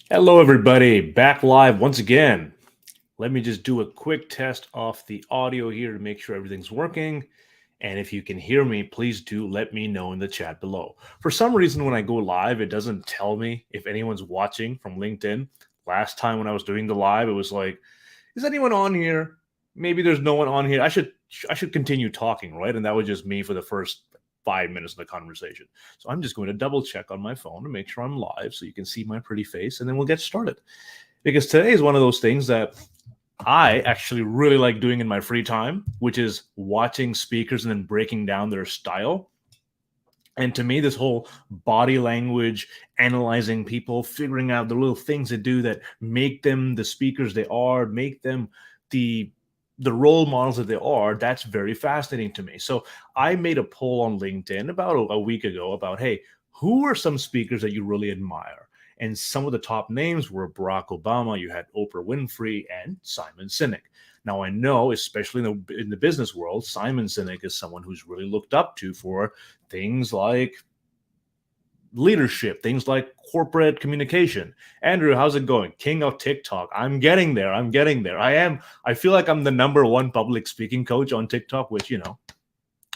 Hello, everybody. Back live once again. Let me just do a quick test of the audio here to make sure everything's working. And if you can hear me, please do let me know in the chat below. For some reason, when I go live, it doesn't tell me if anyone's watching from LinkedIn. Last time when I was doing the live, it was like, is anyone on here? Maybe there's no one on here. I should continue talking, right? And that was just me for the first 5 minutes of the conversation. So I'm just going to double check on my phone to make sure I'm live so you can see my pretty face, and then we'll get started. Because today is one of those things that I actually really like doing in my free time, which is watching speakers and then breaking down their style. And to me, this whole body language, analyzing people, figuring out the little things they do that make them the speakers they are, make them the the role models that they are, that's very fascinating to me. So I made a poll on LinkedIn about a week ago about, hey, who are some speakers that you really admire? And some of the top names were Barack Obama, you had Oprah Winfrey, and Simon Sinek. Now I know, especially in the business world, Simon Sinek is someone who's really looked up to for things like leadership, things like corporate communication. Andrew, how's it going? King of TikTok. I'm getting there. I'm getting there. I feel like I'm the number one public speaking coach on TikTok, which,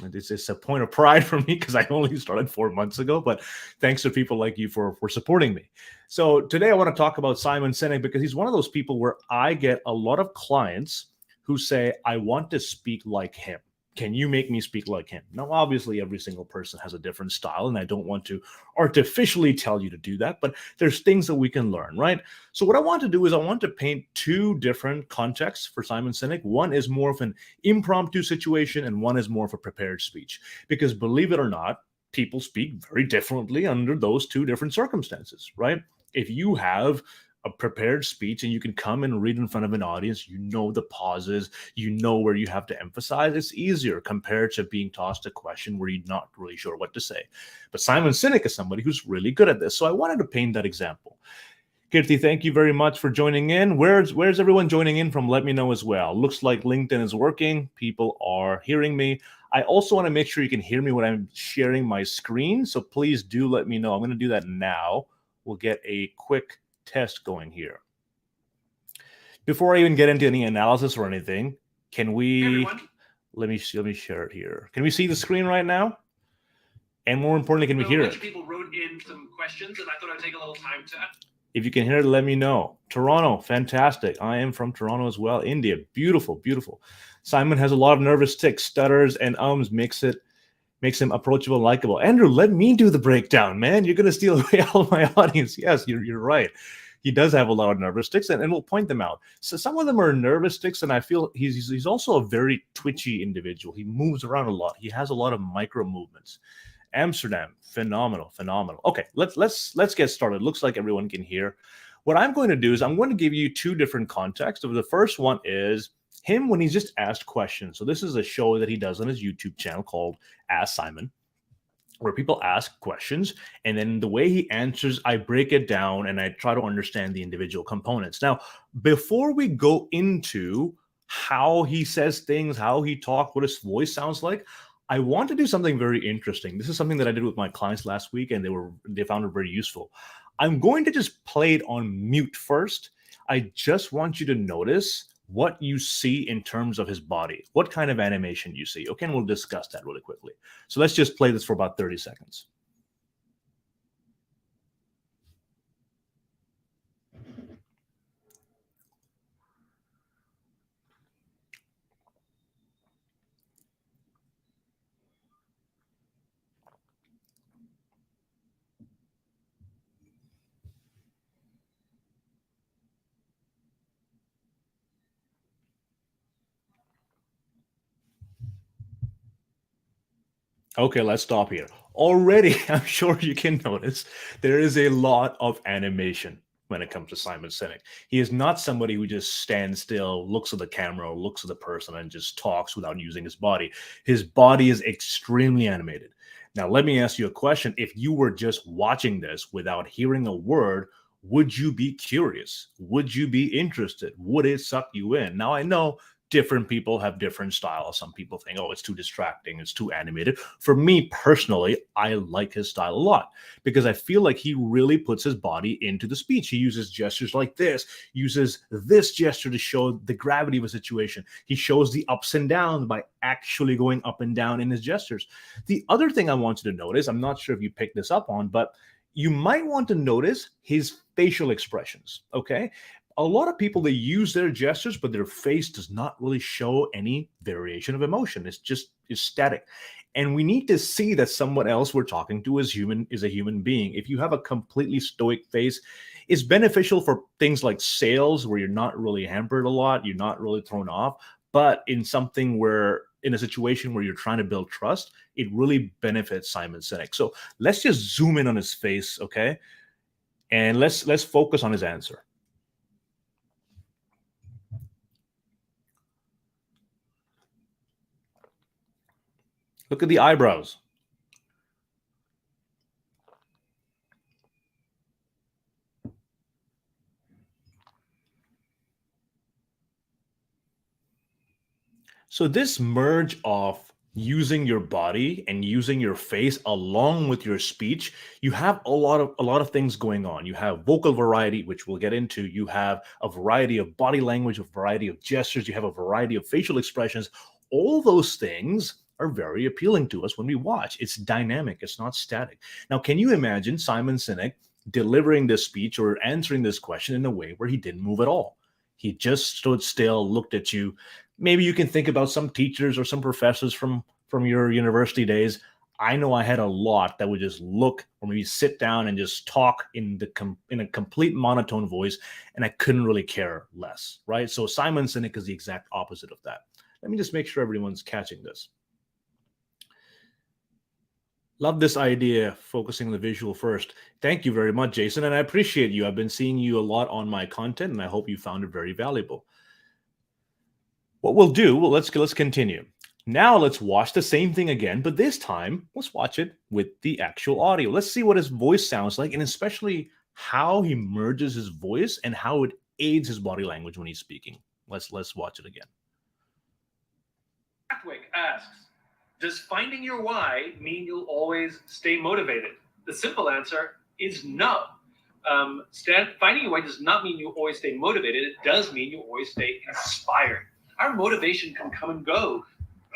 it's a point of pride for me because I only started 4 months ago. But thanks to people like you for supporting me. So today I want to talk about Simon Sinek because he's one of those people where I get a lot of clients who say, I want to speak like him. Can you make me speak like him? Now, obviously, every single person has a different style, and I don't want to artificially tell you to do that, but there's things that we can learn, right? So, what I want to do is I want to paint two different contexts for Simon Sinek. One is more of an impromptu situation, and one is more of a prepared speech. Because believe it or not, people speak very differently under those two different circumstances, right? If you have a prepared speech and you can come and read in front of an audience, you know the pauses, you know where you have to emphasize, it's easier compared to being tossed a question where you're not really sure what to say. But Simon Sinek is somebody who's really good at this. So I wanted to paint that example. Kirti, thank you very much for joining in. Where's everyone joining in from? Let me know as well. Looks like LinkedIn is working. People are hearing me. I also want to make sure you can hear me when I'm sharing my screen. So please do let me know. I'm going to do that now. We'll get a quick test going here. Before I even get into any analysis or anything, can we let me share it here. Can we see the screen right now? And more importantly, can we hear it? People wrote in some questions, and I thought I'd take a little time to. If you can hear it, let me know. Toronto, fantastic. I am from Toronto as well. India, beautiful, beautiful. Simon has a lot of nervous tics, stutters, and makes him approachable and likable. Andrew, let me do the breakdown, man. You're going to steal away all of my audience. Yes, you're right. He does have a lot of nervous tics, and we'll point them out. So some of them are nervous tics, and I feel he's also a very twitchy individual. He moves around a lot. He has a lot of micro movements. Amsterdam, phenomenal. Okay, let's get started. Looks like everyone can hear. What I'm going to do is I'm going to give you two different contexts. The first one is him when he's just asked questions. So this is a show that he does on his YouTube channel called Ask Simon, where people ask questions, and then the way he answers, I break it down and I try to understand the individual components. Now, before we go into how he says things, how he talks, what his voice sounds like, I want to do something very interesting. This is something that I did with my clients last week, and they found it very useful. I'm going to just play it on mute first. I just want you to notice what you see in terms of his body, what kind of animation you see. Okay, and we'll discuss that really quickly. So let's just play this for about 30 seconds. Okay, let's stop here. Already, I'm sure you can notice there is a lot of animation when it comes to Simon Sinek. He is not somebody who just stands still, looks at the camera, or looks at the person, and just talks without using his body. His body is extremely animated. Now, let me ask you a question. If you were just watching this without hearing a word, would you be curious? Would you be interested? Would it suck you in? Now, I know different people have different styles. Some people think, oh, it's too distracting, it's too animated. For me personally, I like his style a lot because I feel like he really puts his body into the speech. He uses gestures like this, uses this gesture to show the gravity of a situation. He shows the ups and downs by actually going up and down in his gestures. The other thing I want you to notice, I'm not sure if you picked this up on, but you might want to notice his facial expressions, okay? A lot of people, they use their gestures, but their face does not really show any variation of emotion. It's static. And we need to see that someone else we're talking to is a human being. If you have a completely stoic face, it's beneficial for things like sales where you're not really hampered a lot, you're not really thrown off. But in a situation where you're trying to build trust, it really benefits Simon Sinek. So let's just zoom in on his face, okay? And let's focus on his answer. Look at the eyebrows. So this merge of using your body and using your face along with your speech, you have a lot of things going on. You have vocal variety, which we'll get into. You have a variety of body language, a variety of gestures. You have a variety of facial expressions. All those things are very appealing to us when we watch. It's dynamic. It's not static. Now, can you imagine Simon Sinek delivering this speech or answering this question in a way where he didn't move at all? He just stood still, looked at you. Maybe you can think about some teachers or some professors from your university days. I know I had a lot that would just look or maybe sit down and just talk in a complete monotone voice, and I couldn't really care less, right? So Simon Sinek is the exact opposite of that. Let me just make sure everyone's catching this. Love this idea, focusing on the visual first. Thank you very much, Jason, and I appreciate you. I've been seeing you a lot on my content, and I hope you found it very valuable. What we'll do, let's continue. Now let's watch the same thing again, but this time let's watch it with the actual audio. Let's see what his voice sounds like, and especially how he merges his voice and how it aids his body language when he's speaking. Let's watch it again. Pathwick asks, does finding your why mean you'll always stay motivated? The simple answer is no. Finding your why does not mean you always stay motivated. It does mean you always stay inspired. Our motivation can come and go.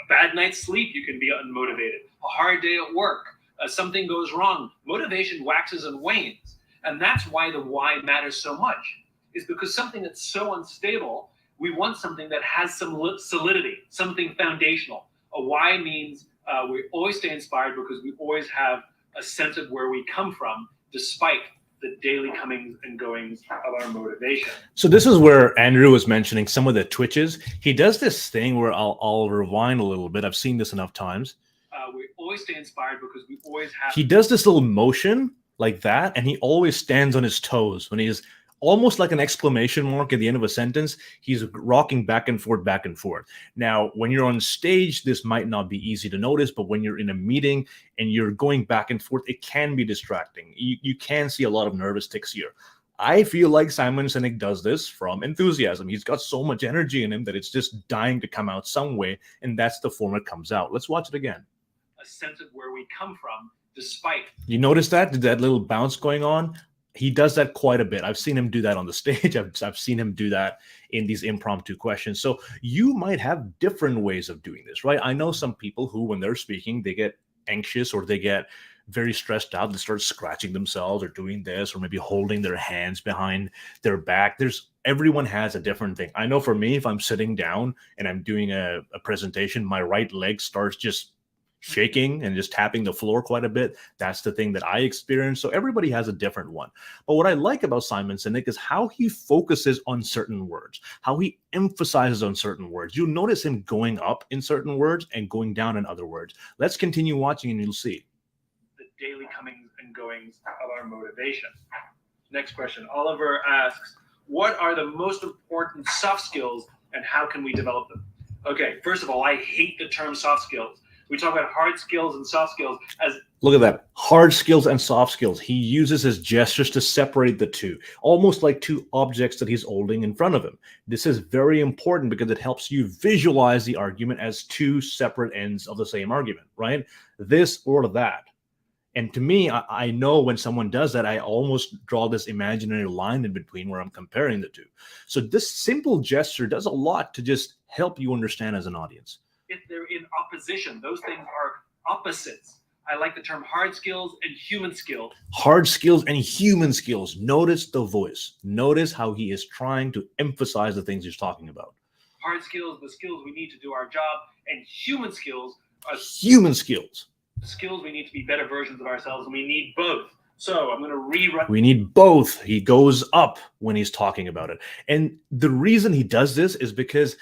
A bad night's sleep, you can be unmotivated. A hard day at work, something goes wrong. Motivation waxes and wanes. And that's why the why matters so much, is because something that's so unstable, we want something that has some solidity, something foundational. A why means we always stay inspired because we always have a sense of where we come from, despite the daily comings and goings of our motivation. So this is where Andrew was mentioning some of the twitches. He does this thing where I'll rewind a little bit. I've seen this enough times. We always stay inspired because we always have... He does this little motion like that, and he always stands on his toes when he is almost like an exclamation mark at the end of a sentence. He's rocking back and forth, back and forth. Now, when you're on stage, this might not be easy to notice, but when you're in a meeting and you're going back and forth, it can be distracting. You can see a lot of nervous tics here. I feel like Simon Sinek does this from enthusiasm. He's got so much energy in him that it's just dying to come out some way, and that's the form it comes out. Let's watch it again. A sense of where we come from, despite... You notice that little bounce going on? He does that quite a bit. I've seen him do that on the stage. I've seen him do that in these impromptu questions. So you might have different ways of doing this, right? I know some people who, when they're speaking, they get anxious or they get very stressed out. They start scratching themselves or doing this or maybe holding their hands behind their back. Everyone has a different thing. I know for me, if I'm sitting down and I'm doing a presentation, my right leg starts just shaking and just tapping the floor quite a bit. That's the thing that I experience. So everybody has a different one. But what I like about Simon Sinek is how he focuses on certain words, how he emphasizes on certain words. You'll notice him going up in certain words and going down in other words. Let's continue watching and you'll see. The daily comings and goings of our motivation. Next question. Oliver asks, what are the most important soft skills and how can we develop them? Okay, first of all, I hate the term soft skills. We talk about hard skills and soft skills as... Look at that. Hard skills and soft skills. He uses his gestures to separate the two, almost like two objects that he's holding in front of him. This is very important because it helps you visualize the argument as two separate ends of the same argument, right? This or that. And to me, I know when someone does that, I almost draw this imaginary line in between where I'm comparing the two. So this simple gesture does a lot to just help you understand as an audience. If they're in opposition, those things are opposites. I like the term hard skills and human skills. Hard skills and human skills. Notice the voice. Notice how he is trying to emphasize the things he's talking about. Hard skills, the skills we need to do our job, and human skills are human skills. Skills we need to be better versions of ourselves, and we need both. So I'm going to rewrite. We need both. He goes up when he's talking about it. And the reason he does this is because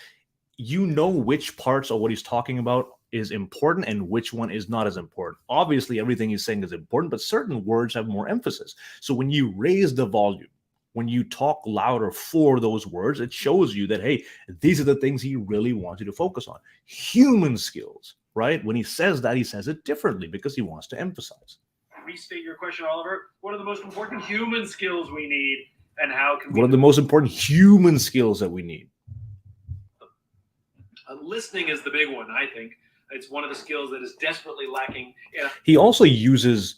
you know which parts of what he's talking about is important and which one is not as important. Obviously, everything he's saying is important, but certain words have more emphasis. So when you raise the volume, when you talk louder for those words, it shows you that, hey, these are the things he really wants you to focus on. Human skills, right? When he says that, he says it differently because he wants to emphasize. Restate your question, Oliver. What are the most important human skills we need, and how can we... What are the most important human skills that we need? Listening is the big one, I think. It's one of the skills that is desperately lacking. He also uses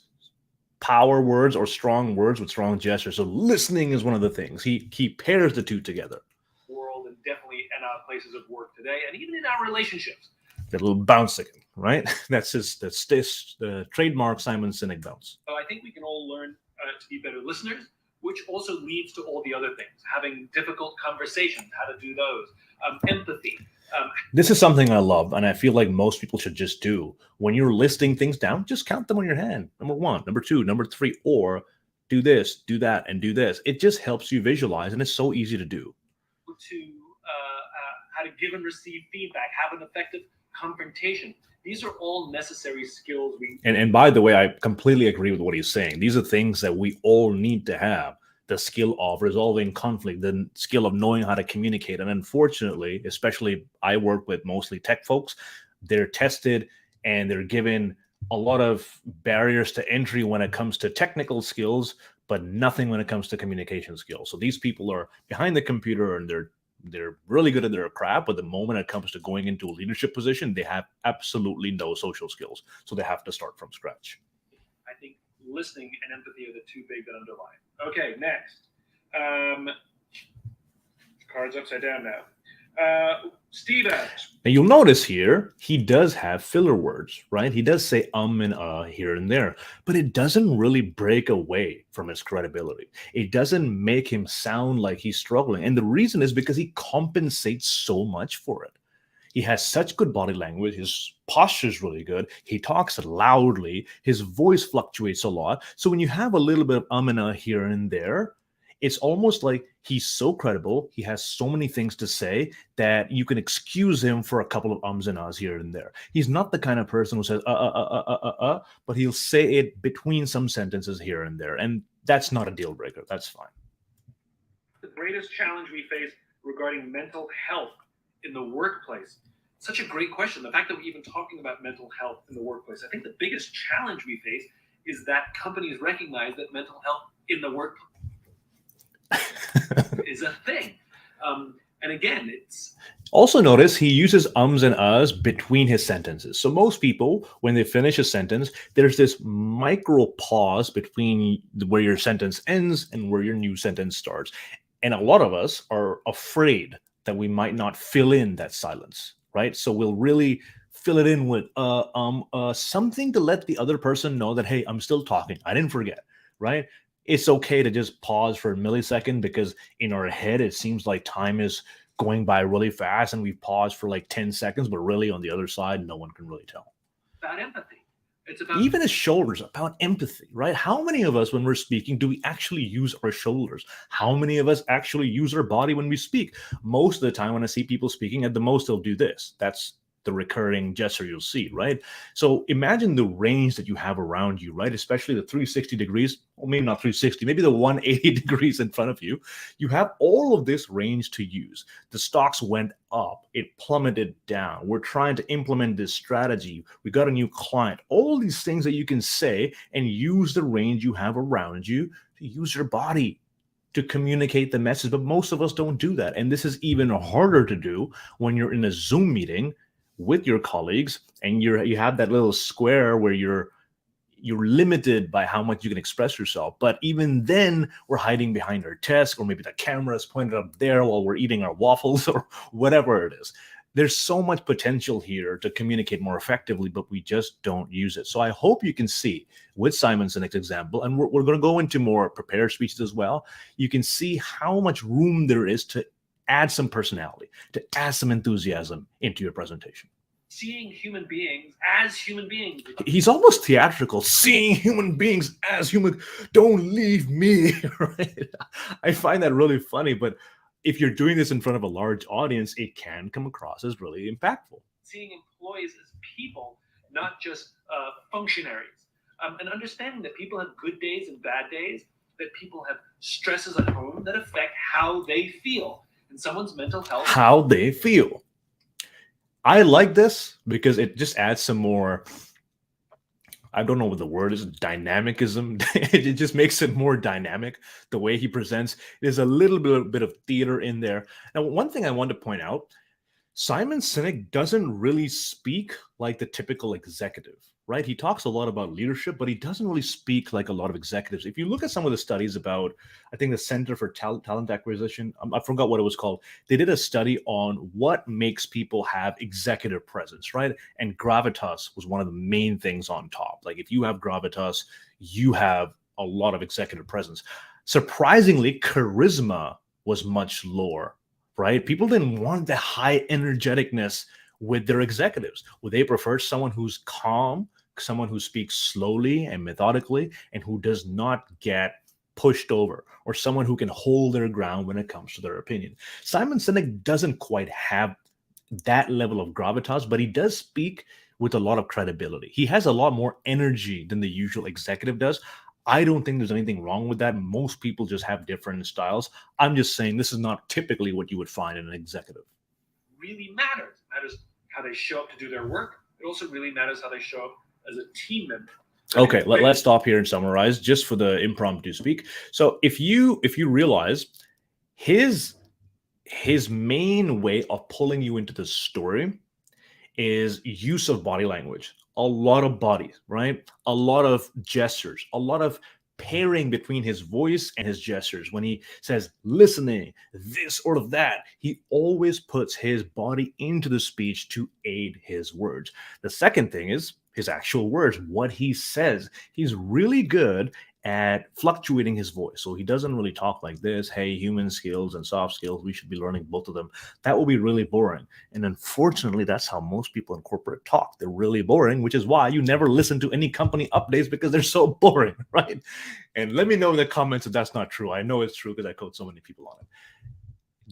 power words or strong words with strong gestures. So listening is one of the things. He pairs the two together. World, and definitely in our places of work today, and even in our relationships. That little bounce again, right? That's the trademark Simon Sinek bounce. So I think we can all learn to be better listeners, which also leads to all the other things. Having difficult conversations, how to do those. Empathy. This is something I love, and I feel like most people should just do. When you're listing things down, just count them on your hand. Number 1, number 2, number 3, or do this, do that, and do this. It just helps you visualize, and it's so easy to do. How to give and receive feedback, have an effective confrontation. These are all necessary skills. And by the way, I completely agree with what he's saying. These are things that we all need to have. The skill of resolving conflict, the skill of knowing how to communicate. And unfortunately, especially I work with mostly tech folks, they're tested and they're given a lot of barriers to entry when it comes to technical skills, but nothing when it comes to communication skills. So these people are behind the computer and they're really good at their craft, but the moment it comes to going into a leadership position, they have absolutely no social skills. So they have to start from scratch. I think listening and empathy are the two big that underline. Okay, next. Cards upside down now. Steve asks. Now you'll notice here, he does have filler words, right? He does say and here and there, but it doesn't really break away from his credibility. It doesn't make him sound like he's struggling. And the reason is because he compensates so much for it. He has such good body language. His posture is really good. He talks loudly. His voice fluctuates a lot. So when you have a little bit of and here and there, it's almost like he's so credible. He has so many things to say that you can excuse him for a couple of ums and ahs here and there. He's not the kind of person who says, but he'll say it between some sentences here and there. And that's not a deal breaker. That's fine. The greatest challenge we face regarding mental health in the workplace. Such a great question. The fact that we're even talking about mental health in the workplace. I think the biggest challenge we face is that companies recognize that mental health in the workplace is a thing. And again, it's... Also notice he uses ums and ahs between his sentences. So most people, when they finish a sentence, there's this micro pause between where your sentence ends and where your new sentence starts. And a lot of us are afraid that we might not fill in that silence, right? So we'll really fill it in with something to let the other person know that, hey, I'm still talking. I didn't forget, right? It's okay to just pause for a millisecond because in our head, it seems like time is going by really fast and we've paused for like 10 seconds, but really on the other side, no one can really tell. About empathy. It's about even his shoulders, about empathy, right? How many of us, when we're speaking, do we actually use our shoulders? How many of us actually use our body when we speak? Most of the time when I see people speaking, at the most, they'll do this. That's the recurring gesture you'll see, right? So imagine the range that you have around you, right? Especially the 360 degrees, or maybe not 360, maybe the 180 degrees in front of you. You have all of this range to use. The stocks went up, it plummeted down. We're trying to implement this strategy. We got a new client. All these things that you can say and use the range you have around you to use your body to communicate the message. But most of us don't do that. And this is even harder to do when you're in a Zoom meeting with your colleagues and you have that little square where you're limited by how much you can express yourself. But even then, we're hiding behind our desk, or maybe the camera is pointed up there while we're eating our waffles or whatever it is. There's so much potential here to communicate more effectively, but we just don't use it. So I hope you can see with Simon Sinek's example, and we're going to go into more prepared speeches as well, you can see how much room there is to add some personality, to add some enthusiasm into your presentation. Seeing human beings as human beings. He's almost theatrical. Seeing human beings as human. Don't leave me. Right? I find that really funny, but if you're doing this in front of a large audience, it can come across as really impactful. Seeing employees as people, not just functionaries, and understanding that people have good days and bad days, that people have stresses at home that affect how they feel and someone's mental health. How they feel. I like this because it just adds some more, I don't know what the word is, dynamicism. It just makes it more dynamic. The way he presents, there's a little bit of theater in there. Now, one thing I want to point out, Simon Sinek doesn't really speak like the typical executive, right? He talks a lot about leadership, but he doesn't really speak like a lot of executives. If you look at some of the studies about, I think the Center for Talent Acquisition, I forgot what it was called. They did a study on what makes people have executive presence, right? And gravitas was one of the main things on top. Like if you have gravitas, you have a lot of executive presence. Surprisingly, charisma was much lower, right? People didn't want the high energeticness with their executives. Would they prefer someone who's calm, someone who speaks slowly and methodically, and who does not get pushed over, or someone who can hold their ground when it comes to their opinion? Simon Sinek doesn't quite have that level of gravitas, but he does speak with a lot of credibility. He has a lot more energy than the usual executive does. I don't think there's anything wrong with that. Most people just have different styles. I'm just saying this is not typically what you would find in an executive. Really matters. It matters how they show up to do their work. It also really matters how they show up as a team member. Okay, let's stop here and summarize just for the impromptu speak. So if you realize his main way of pulling you into the story is use of body language. A lot of bodies, right? A lot of gestures, a lot of pairing between his voice and his gestures. When he says listening, this or that, he always puts his body into the speech to aid his words. The second thing is his actual words, what he says. He's really good at fluctuating his voice. So he doesn't really talk like this, hey, human skills and soft skills, we should be learning both of them. That will be really boring. And unfortunately, that's how most people in corporate talk. They're really boring, which is why you never listen to any company updates, because they're so boring, right? And let me know in the comments if that's not true. I know it's true because I coach so many people on it.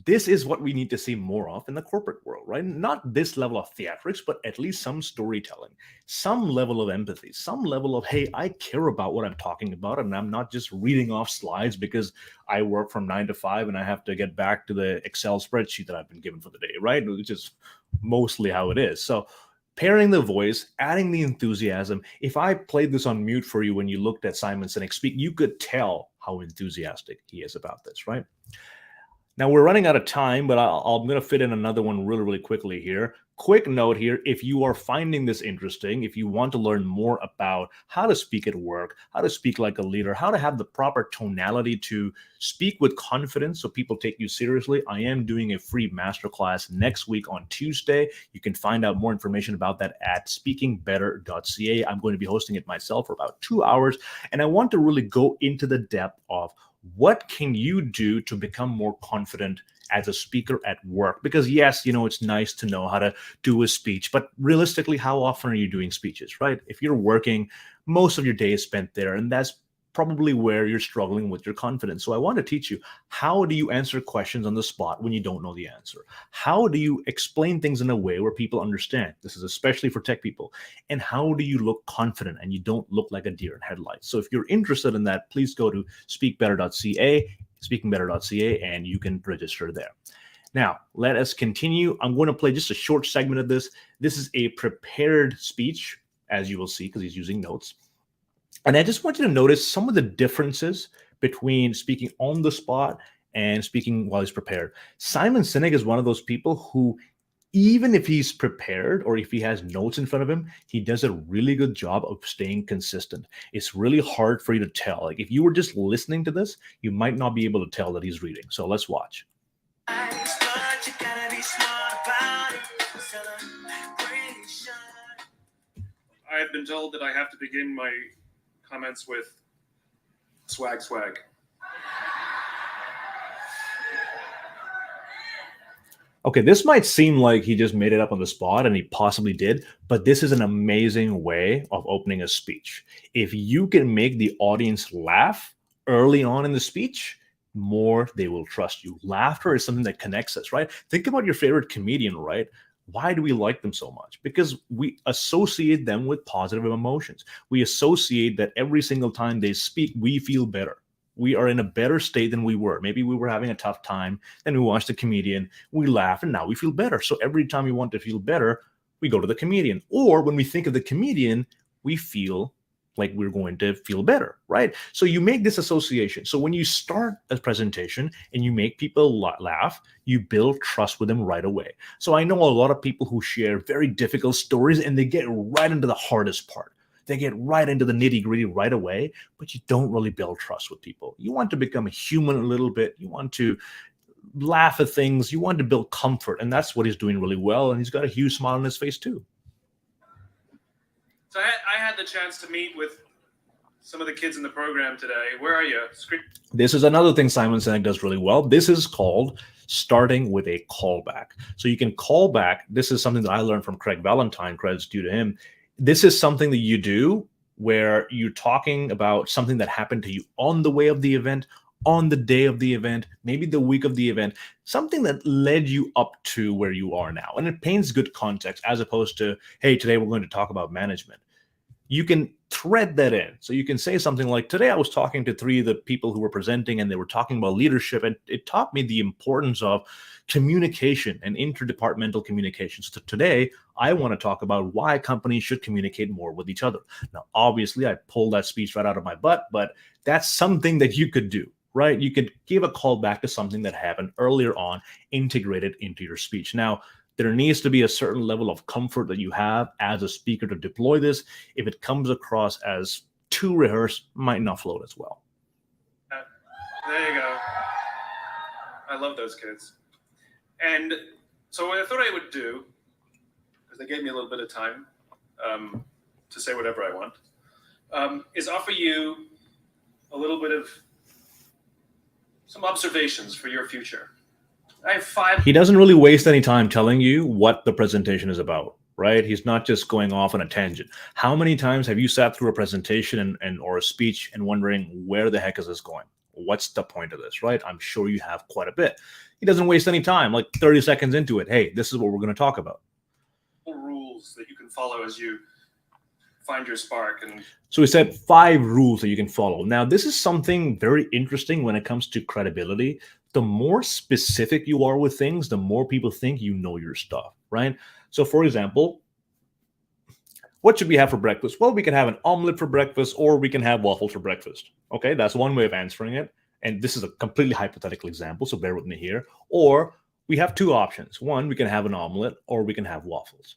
This is what we need to see more of in the corporate world, right? Not this level of theatrics, but at least some storytelling, some level of empathy, some level of, hey, I care about what I'm talking about, and I'm not just reading off slides because I work from 9 to 5 and I have to get back to the Excel spreadsheet that I've been given for the day, right? Which is mostly how it is. So pairing the voice, adding the enthusiasm. If I played this on mute for you when you looked at Simon Sinek speak, you could tell how enthusiastic he is about this, right? Now, we're running out of time, but I'm going to fit in another one really, really quickly here. Quick note here, if you are finding this interesting, if you want to learn more about how to speak at work, how to speak like a leader, how to have the proper tonality to speak with confidence so people take you seriously, I am doing a free masterclass next week on Tuesday. You can find out more information about that at speakingbetter.ca. I'm going to be hosting it myself for about 2 hours, and I want to really go into the depth of what can you do to become more confident as a speaker at work? Because yes, it's nice to know how to do a speech, but realistically, how often are you doing speeches, right? If you're working, most of your day is spent there, and that's probably where you're struggling with your confidence. So I want to teach you, how do you answer questions on the spot when you don't know the answer? How do you explain things in a way where people understand? This is especially for tech people. And how do you look confident and you don't look like a deer in headlights? So if you're interested in that, please go to speakbetter.ca, and you can register there. Now, let us continue. I'm going to play just a short segment of this. This is a prepared speech, as you will see, because he's using notes. And I just want you to notice some of the differences between speaking on the spot and speaking while he's prepared. Simon Sinek is one of those people who, even if he's prepared or if he has notes in front of him, he does a really good job of staying consistent. It's really hard for you to tell. Like if you were just listening to this, you might not be able to tell that he's reading. So let's watch. I have been told that I have to begin my comments with swag. Okay, this might seem like he just made it up on the spot, and he possibly did, but this is an amazing way of opening a speech. If you can make the audience laugh early on in the speech, more they will trust you. Laughter is something that connects us, right? Think about your favorite comedian, right? Why do we like them so much? Because we associate them with positive emotions. We associate that every single time they speak, we feel better. We are in a better state than we were. Maybe we were having a tough time, then we watched a comedian, we laugh, and now we feel better. So every time we want to feel better, we go to the comedian. Or when we think of the comedian, we feel like we're going to feel better, right? So you make this association. So when you start a presentation and you make people laugh, you build trust with them right away. So I know a lot of people who share very difficult stories and they get right into the hardest part. They get right into the nitty-gritty right away, but you don't really build trust with people. You want to become a human a little bit. You want to laugh at things. You want to build comfort, and that's what he's doing really well, and he's got a huge smile on his face too. So I had the chance to meet with some of the kids in the program today. Where are you? This is another thing Simon Sinek does really well. This is called starting with a callback. So you can call back. This is something that I learned from Craig Valentine, credits due to him. This is something that you do where you're talking about something that happened to you on the way of the event, on the day of the event, maybe the week of the event, something that led you up to where you are now. And it paints good context as opposed to, hey, today we're going to talk about management. You can thread that in. So you can say something like, today I was talking to 3 of the people who were presenting and they were talking about leadership, and it taught me the importance of communication and interdepartmental communication. So today I want to talk about why companies should communicate more with each other. Now, obviously I pulled that speech right out of my butt, but that's something that you could do, right? You could give a call back to something that happened earlier on, integrated into your speech. Now, there needs to be a certain level of comfort that you have as a speaker to deploy this. If it comes across as too rehearsed, might not float as well. There you go. I love those kids. And so what I thought I would do, because they gave me a little bit of time to say whatever I want, is offer you a little bit of some observations for your future. I have 5. He doesn't really waste any time telling you what the presentation is about, right? He's not just going off on a tangent. How many times have you sat through a presentation and or a speech and wondering, where the heck is this going? What's the point of this, right? I'm sure you have quite a bit. He doesn't waste any time, like 30 seconds into it. Hey, this is what we're going to talk about. Rules that you can follow as you find your spark. And so he said 5 rules that you can follow. Now, this is something very interesting when it comes to credibility. The more specific you are with things, the more people think you know your stuff, right? So for example, what should we have for breakfast? Well, we can have an omelet for breakfast, or we can have waffles for breakfast. Okay, that's one way of answering it. And this is a completely hypothetical example, so bear with me here. Or we have 2 options. One, we can have an omelet, or we can have waffles.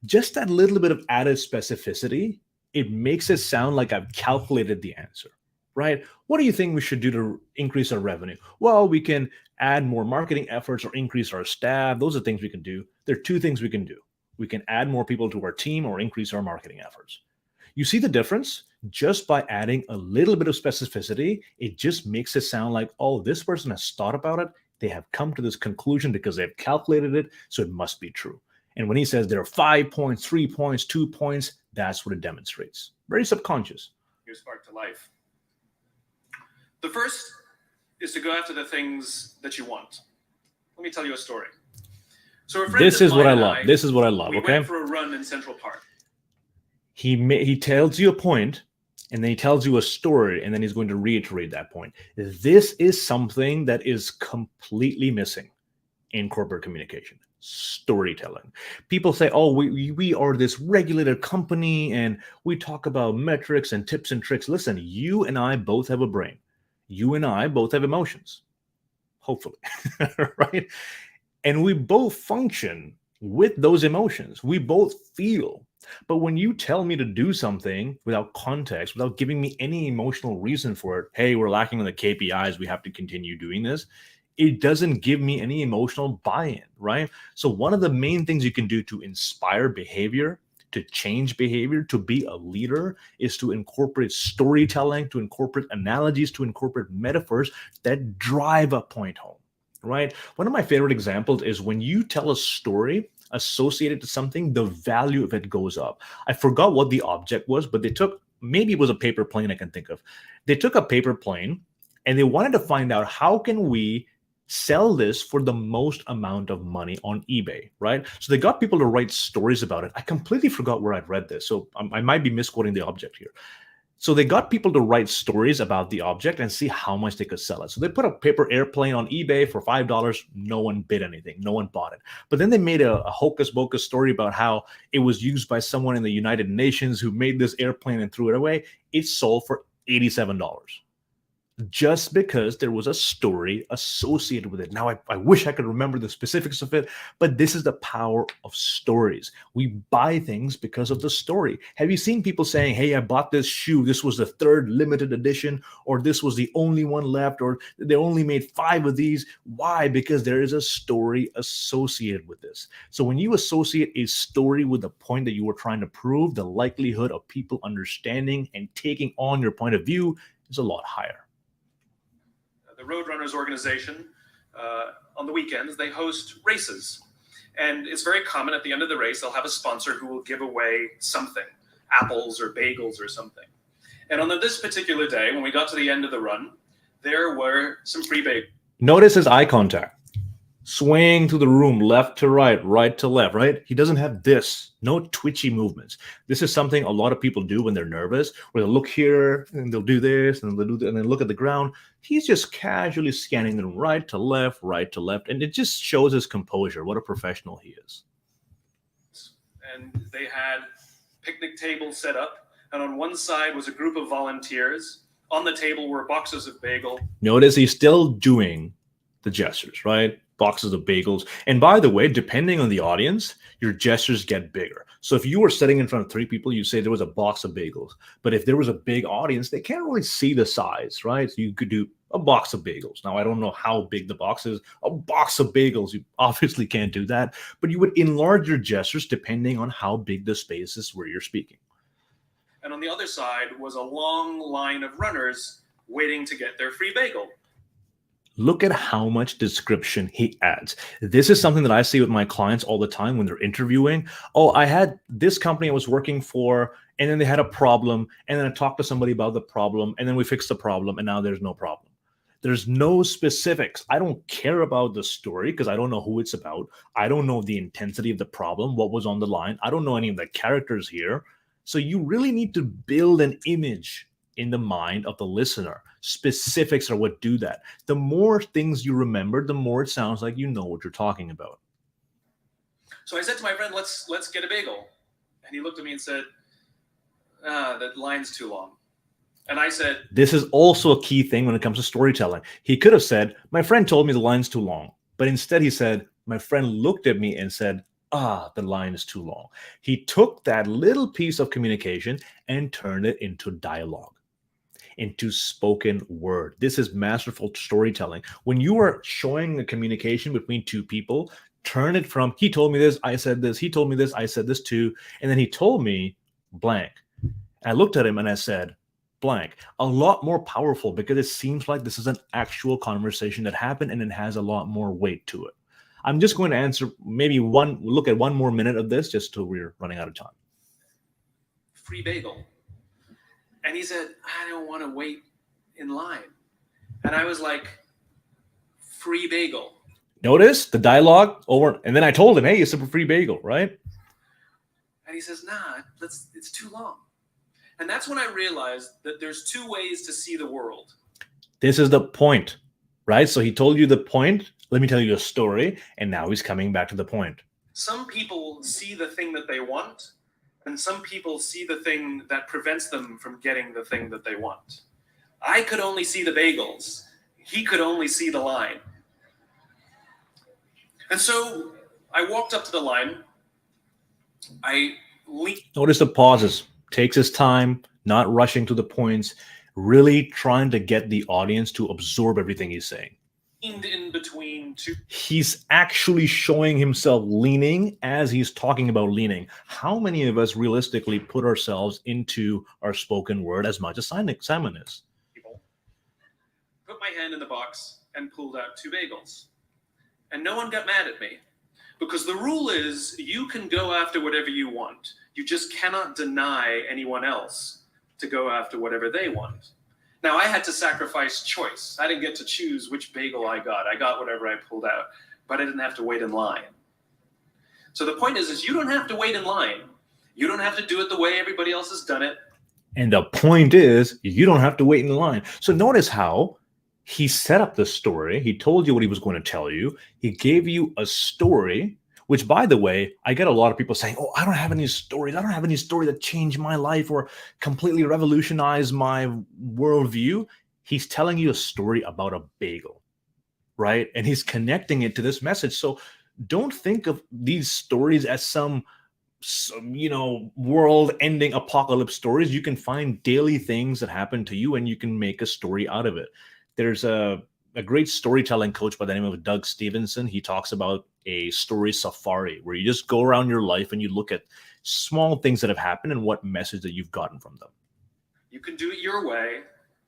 Just that little bit of added specificity, it makes it sound like I've calculated the answer, right? What do you think we should do to increase our revenue? Well, we can add more marketing efforts or increase our staff. Those are things we can do. There are 2 things we can do. We can add more people to our team or increase our marketing efforts. You see the difference? Just by adding a little bit of specificity, it just makes it sound like, oh, this person has thought about it. They have come to this conclusion because they've calculated it, so it must be true. And when he says there are 5 points, 3 points, 2 points, that's what it demonstrates. Very subconscious. your spark to life. The first is to go after the things that you want. Let me tell you a story. So a friend This of is what I mine and love. This is what I love. we Okay. went for a run in Central Park. He tells you a point, and then he tells you a story, and then he's going to reiterate that point. This is something that is completely missing in corporate communication. Storytelling. People say, oh, we are this regulated company and we talk about metrics and tips and tricks. Listen, you and I both have a brain. You and I both have emotions, hopefully, right? And we both function with those emotions. We both feel. But when you tell me to do something without context, without giving me any emotional reason for it, hey, we're lacking on the KPIs, we have to continue doing this, it doesn't give me any emotional buy-in, right? So one of the main things you can do to inspire behavior, to change behavior, to be a leader, is to incorporate storytelling, to incorporate analogies, to incorporate metaphors that drive a point home, right? One of my favorite examples is when you tell a story associated to something, the value of it goes up. I forgot what the object was, but they took, maybe it was a paper plane I can think of. They took a paper plane and they wanted to find out, how can we sell this for the most amount of money on eBay, right? So they got people to write stories about it. I completely forgot where I'd read this, so I might be misquoting the object here. So they got people to write stories about the object and see how much they could sell it. So they put a paper airplane on eBay for $5. No one bid anything. No one bought it. But then they made a hocus pocus story about how it was used by someone in the United Nations who made this airplane and threw it away. It sold for $87. Just because there was a story associated with it. Now, I wish I could remember the specifics of it, but this is the power of stories. We buy things because of the story. Have you seen people saying, hey, I bought this shoe, this was the third limited edition, or this was the only one left, or they only made 5 of these? Why? Because there is a story associated with this. So when you associate a story with the point that you were trying to prove, the likelihood of people understanding and taking on your point of view is a lot higher. The Roadrunners organization, on the weekends, they host races. And it's very common at the end of the race, they'll have a sponsor who will give away something, apples or bagels or something. And on this particular day, when we got to the end of the run, there were some free bagels. Notice his eye contact. Swaying through the room, left to right to left, right? He doesn't have this, no twitchy movements. This is something a lot of people do when they're nervous, where they'll look here and they'll do this and they'll do that and then look at the ground. He's just casually scanning them right to left, and it just shows his composure. What a professional he is. And they had picnic tables set up, and on one side was a group of volunteers. On the table were boxes of bagel. Notice he's still doing the gestures, right? Boxes of bagels. And by the way, depending on the audience, your gestures get bigger. So if you were sitting in front of 3 people, you say there was a box of bagels. But if there was a big audience, they can't really see the size, right? So you could do a box of bagels. Now, I don't know how big the box is. A box of bagels, you obviously can't do that. But you would enlarge your gestures depending on how big the space is where you're speaking. And on the other side was a long line of runners waiting to get their free bagel. Look at how much description he adds. This is something that I see with my clients all the time when they're interviewing. Oh, I had this company I was working for, and then they had a problem, and then I talked to somebody about the problem, and then we fixed the problem, and now there's no problem. There's no specifics. I don't care about the story because I don't know who it's about. I don't know the intensity of the problem, what was on the line. I don't know any of the characters here. So you really need to build an image in the mind of the listener. Specifics are what do that. The more things you remember, the more it sounds like you know what you're talking about. So I said to my friend, let's get a bagel. And he looked at me and said, that line's too long. And I said, this is also a key thing when it comes to storytelling. He could have said, my friend told me the line's too long. But instead he said, my friend looked at me and said, the line is too long. He took that little piece of communication and turned it into dialogue, into spoken word. This is masterful storytelling. When you are showing a communication between 2 people, turn it from, he told me this, I said this, he told me this, I said this too, and then he told me blank. And I looked at him and I said, blank. A lot more powerful because it seems like this is an actual conversation that happened and it has a lot more weight to it. I'm just going to answer look at one more minute of this just till we're running out of time. Free bagel. And he said, I don't want to wait in line. And I was like, free bagel. Notice the dialogue over, and then I told him, hey, it's a free bagel, right? And he says, nah, it's too long. And that's when I realized that there's two ways to see the world. This is the point, right? So he told you the point. Let me tell you a story. And now he's coming back to the point. Some people see the thing that they want, and some people see the thing that prevents them from getting the thing that they want. I could only see the bagels. He could only see the line. And so I walked up to the line. I Notice the pauses. Takes his time, not rushing to the points, really trying to get the audience to absorb everything he's saying. leaned in between two. He's actually showing himself leaning as he's talking about leaning. How many of us realistically put ourselves into our spoken word as much as Simon is? People. Put my hand in the box and pulled out 2 bagels. And no one got mad at me. Because the rule is you can go after whatever you want. You just cannot deny anyone else to go after whatever they want. Now, I had to sacrifice choice. I didn't get to choose which bagel I got. I got whatever I pulled out, but I didn't have to wait in line. So the point is you don't have to wait in line. You don't have to do it the way everybody else has done it. And the point is you don't have to wait in line. So notice how he set up the story. He told you what he was going to tell you. He gave you a story, which, by the way, I get a lot of people saying, oh, I don't have any stories. I don't have any story that changed my life or completely revolutionized my worldview. He's telling you a story about a bagel, right? And he's connecting it to this message. So don't think of these stories as some world-ending apocalypse stories. You can find daily things that happen to you and you can make a story out of it. There's a great storytelling coach by the name of Doug Stevenson. He talks about a story safari where you just go around your life and you look at small things that have happened and what message that you've gotten from them. You can do it your way.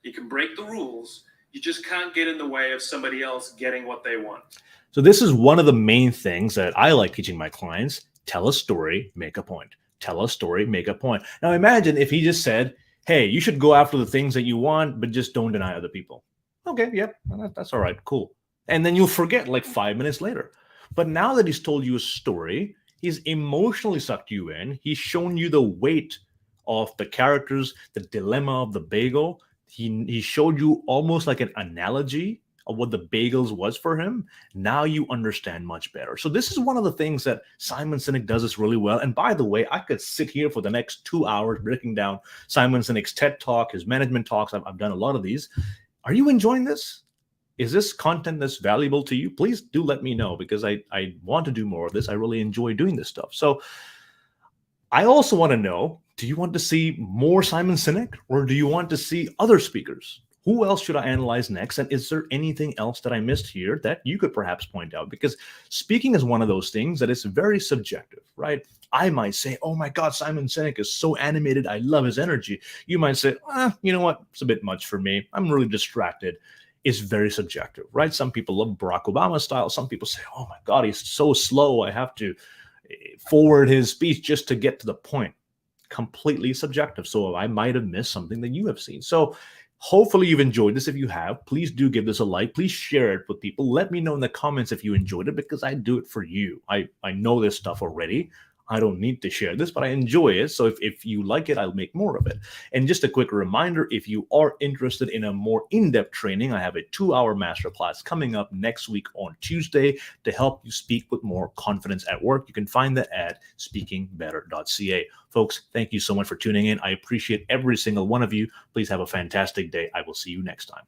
You can break the rules. You just can't get in the way of somebody else getting what they want. So this is one of the main things that I like teaching my clients. Tell a story, make a point. Tell a story, make a point. Now imagine if he just said, hey, you should go after the things that you want, but just don't deny other people. Okay, yep, that's all right, cool. And then you'll forget like 5 minutes later. But now that he's told you a story, he's emotionally sucked you in. He's shown you the weight of the characters, the dilemma of the bagel. He showed you almost like an analogy of what the bagels was for him. Now you understand much better. So this is one of the things that Simon Sinek does this really well. And by the way, I could sit here for the next 2 hours breaking down Simon Sinek's TED Talk, his management talks. I've done a lot of these. Are you enjoying this? Is this content that's valuable to you? Please do let me know because I want to do more of this. I really enjoy doing this stuff. So I also want to know, do you want to see more Simon Sinek or do you want to see other speakers? Who else should I analyze next? And is there anything else that I missed here that you could perhaps point out? Because speaking is one of those things that is very subjective, right? I might say, oh my God, Simon Sinek is so animated. I love his energy. You might say, you know what? It's a bit much for me. I'm really distracted. It's very subjective, right? Some people love Barack Obama style. Some people say, oh my God, he's so slow. I have to forward his speech just to get to the point. Completely subjective. So I might have missed something that you have seen. So hopefully you've enjoyed this. If you have, please do give this a like. Please share it with people. Let me know in the comments if you enjoyed it because I do it for you. I know this stuff already. I don't need to share this, but I enjoy it. So if you like it, I'll make more of it. And just a quick reminder, if you are interested in a more in-depth training, I have a 2-hour masterclass coming up next week on Tuesday to help you speak with more confidence at work. You can find that at speakingbetter.ca. Folks, thank you so much for tuning in. I appreciate every single one of you. Please have a fantastic day. I will see you next time.